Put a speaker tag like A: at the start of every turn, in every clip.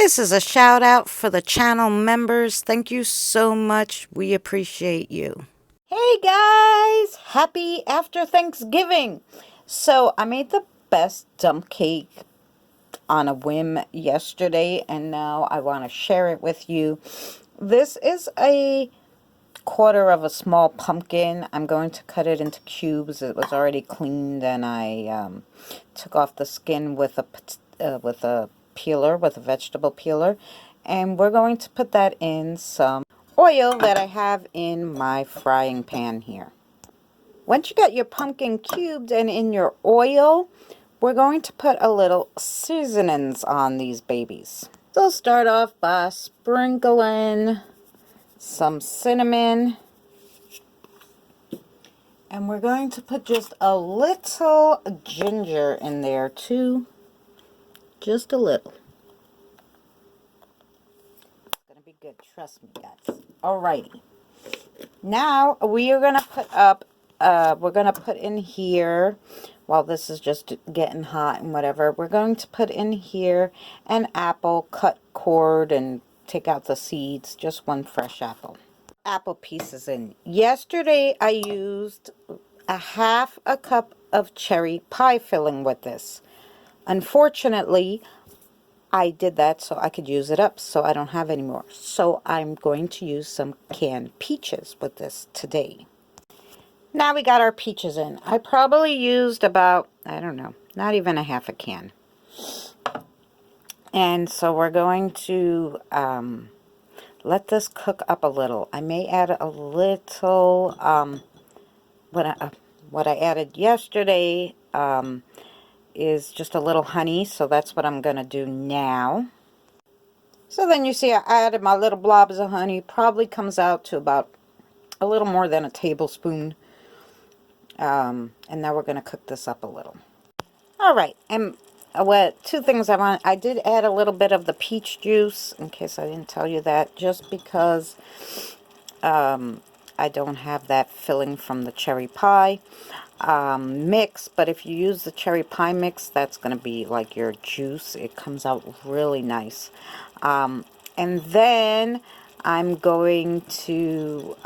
A: This is a shout out for the channel members. Thank you so much. We appreciate you. Hey guys, happy after Thanksgiving. So I made the best dump cake on a whim yesterday, and now I want to share it with you. This is a quarter of a small pumpkin. I'm going to cut it into cubes. It was already cleaned, and I took off the skin with a peeler, with a vegetable peeler, and we're going to put that in some oil that I have in my frying pan here. Once you got your pumpkin cubed and in your oil, we're going to put a little seasonings on these babies. So start off by sprinkling some cinnamon, and we're going to put just a little ginger in there too, just a little. It's gonna be good, trust me guys. Alrighty, now we are gonna put up we're gonna put in here, while this is just getting hot and whatever, we're going to put in here an apple, cut cord and take out the seeds, just one fresh apple pieces in. Yesterday I used a half a cup of cherry pie filling with this. Unfortunately, I did that so I could use it up, so I don't have any more. So I'm going to use some canned peaches with this today. Now we got our peaches in. I probably used about, I don't know, not even a half a can. And so we're going to let this cook up a little. I may add a little, what I added yesterday is just a little honey, so that's what I'm going to do now. So then you see I added my little blobs of honey. Probably comes out to about a little more than a tablespoon. And now we're going to cook this up a little. Alright, and two things I did add a little bit of the peach juice, in case I didn't tell you that, just because I don't have that filling from the cherry pie mix. But if you use the cherry pie mix, that's going to be like your juice. It comes out really nice. And then I'm going to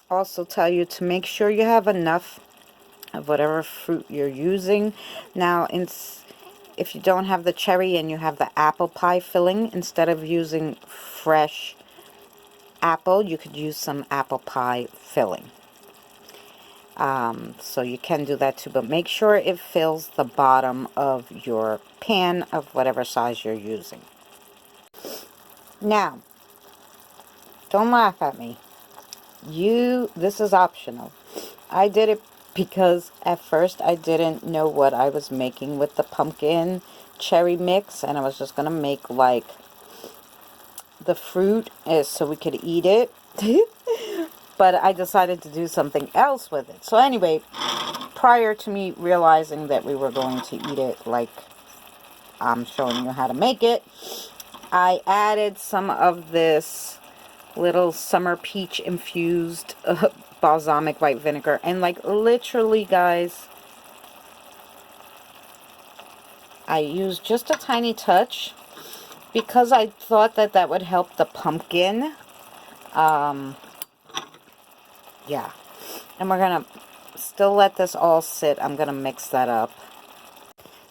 A: also tell you to make sure you have enough of whatever fruit you're using. Now, if you don't have the cherry and you have the apple pie filling, instead of using fresh apple, you could use some apple pie filling. So you can do that too, but make sure it fills the bottom of your pan of whatever size you're using. Now, don't laugh at me. This is optional. I did it because at first I didn't know what I was making with the pumpkin cherry mix, and I was just gonna make like the fruit so we could eat it. But I decided to do something else with it. So anyway, prior to me realizing that we were going to eat it like I'm showing you how to make it, I added some of this little summer peach infused balsamic white vinegar, and like literally guys, I used just a tiny touch because I thought that that would help the pumpkin. Yeah, and we're gonna still let this all sit. I'm gonna mix that up.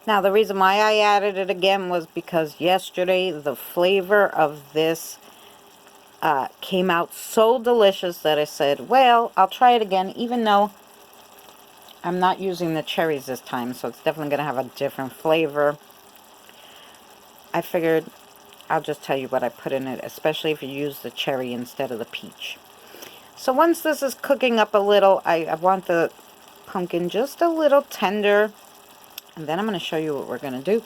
A: Now the reason why I added it again was because yesterday the flavor of this came out so delicious that I said, well, I'll try it again, even though I'm not using the cherries this time, so it's definitely going to have a different flavor. I figured I'll just tell you what I put in it, especially if you use the cherry instead of the peach. So once this is cooking up a little, I want the pumpkin just a little tender, and then I'm going to show you what we're going to do.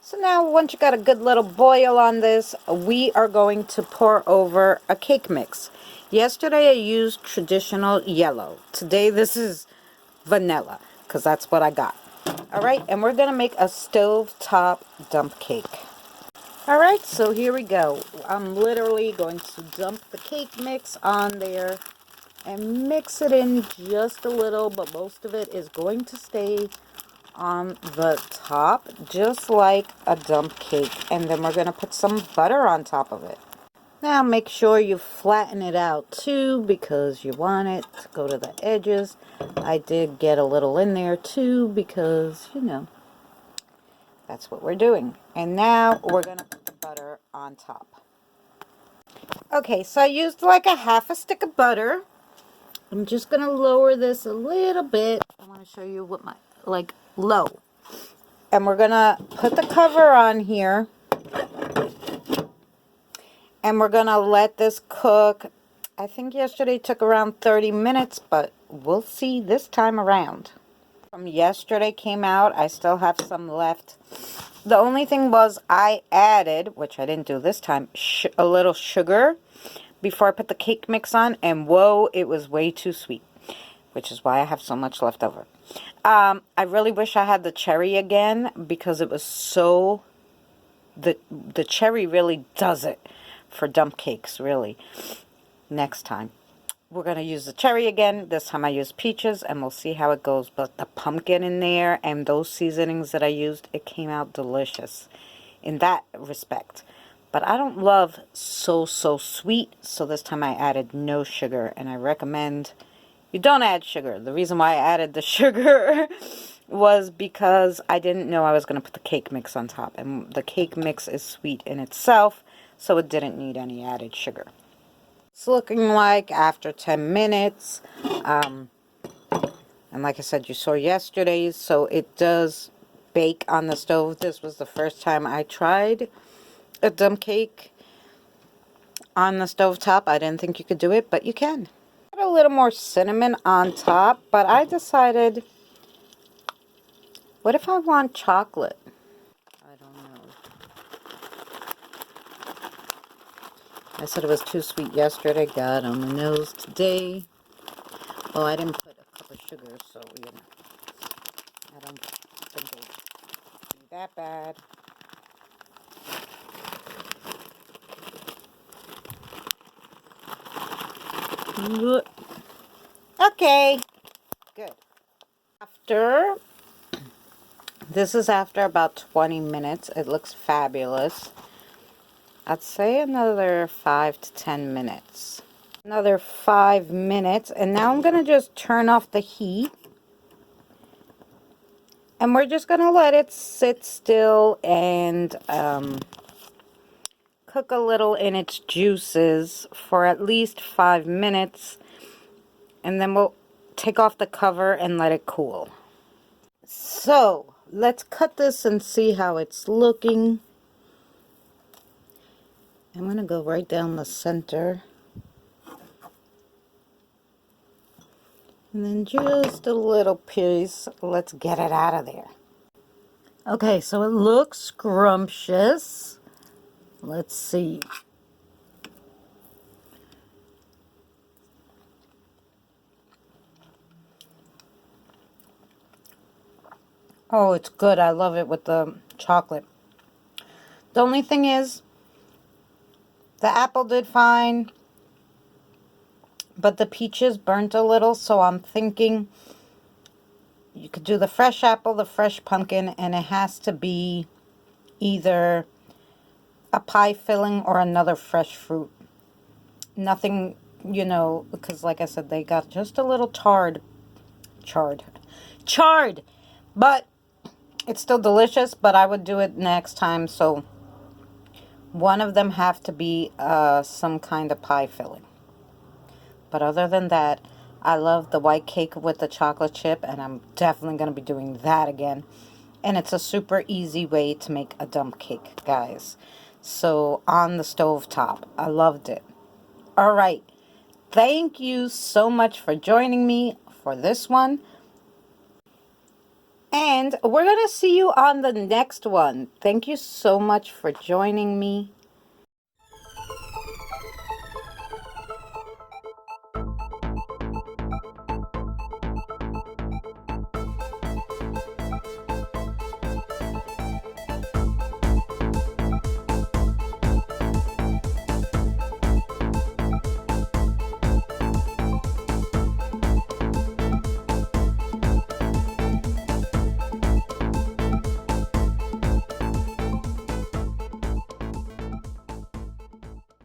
A: So now, once you got a good little boil on this, we are going to pour over a cake mix. Yesterday I used traditional yellow. Today this is vanilla, because that's what I got. Alright, and we're going to make a stovetop dump cake. Alright, so here we go. I'm literally going to dump the cake mix on there and mix it in just a little, but most of it is going to stay on the top, just like a dump cake. And then we're going to put some butter on top of it. Now make sure you flatten it out too, because you want it to go to the edges. I did get a little in there too, because, you know, that's what we're doing. And now we're going to put the butter on top. Okay, so I used like a half a stick of butter. I'm just going to lower this a little bit. I want to show you what my, like, low. And we're going to put the cover on here. And we're going to let this cook. I think yesterday took around 30 minutes, but we'll see this time around. From yesterday came out. I still have some left. The only thing was I added, which I didn't do this time, a little sugar before I put the cake mix on. And whoa, it was way too sweet, which is why I have so much left over. I really wish I had the cherry again, because it was so... The cherry really does it for dump cakes, really. Next time we're going to use the cherry again. This time I used peaches, and we'll see how it goes. But the pumpkin in there and those seasonings that I used, it came out delicious in that respect. But I don't love so sweet, so this time I added no sugar, and I recommend you don't add sugar. The reason why I added the sugar was because I didn't know I was going to put the cake mix on top, and the cake mix is sweet in itself, so it didn't need any added sugar. It's looking like after 10 minutes, and like I said, you saw yesterday's, so it does bake on the stove. This was the first time I tried a dump cake on the stovetop. I didn't think you could do it, but you can. Put a little more cinnamon on top, but I decided, what if I want chocolate? I don't know. I said it was too sweet yesterday. Got on the nose today. Well, I didn't put a cup of sugar, so, you know, I don't think it would be that bad. Okay, good. This is after about 20 minutes. It looks fabulous. I'd say another 5 to 10 minutes. Another 5 minutes, and now I'm going to just turn off the heat. And we're just going to let it sit still and cook a little in its juices for at least 5 minutes. And then we'll take off the cover and let it cool. So, let's cut this and see how it's looking. I'm going to go right down the center. And then just a little piece. Let's get it out of there. Okay, so it looks scrumptious. Let's see. Oh, it's good. I love it with the chocolate. The only thing is, the apple did fine, but the peaches burnt a little, so I'm thinking you could do the fresh apple, the fresh pumpkin, and it has to be either a pie filling or another fresh fruit. Nothing, you know, because like I said, they got just a little charred, but it's still delicious. But I would do it next time, so one of them have to be some kind of pie filling. But other than that, I love the white cake with the chocolate chip, and I'm definitely going to be doing that again. And it's a super easy way to make a dump cake, guys. So, on the stove top. I loved it. All right. Thank you so much for joining me for this one. And we're going to see you on the next one. Thank you so much for joining me.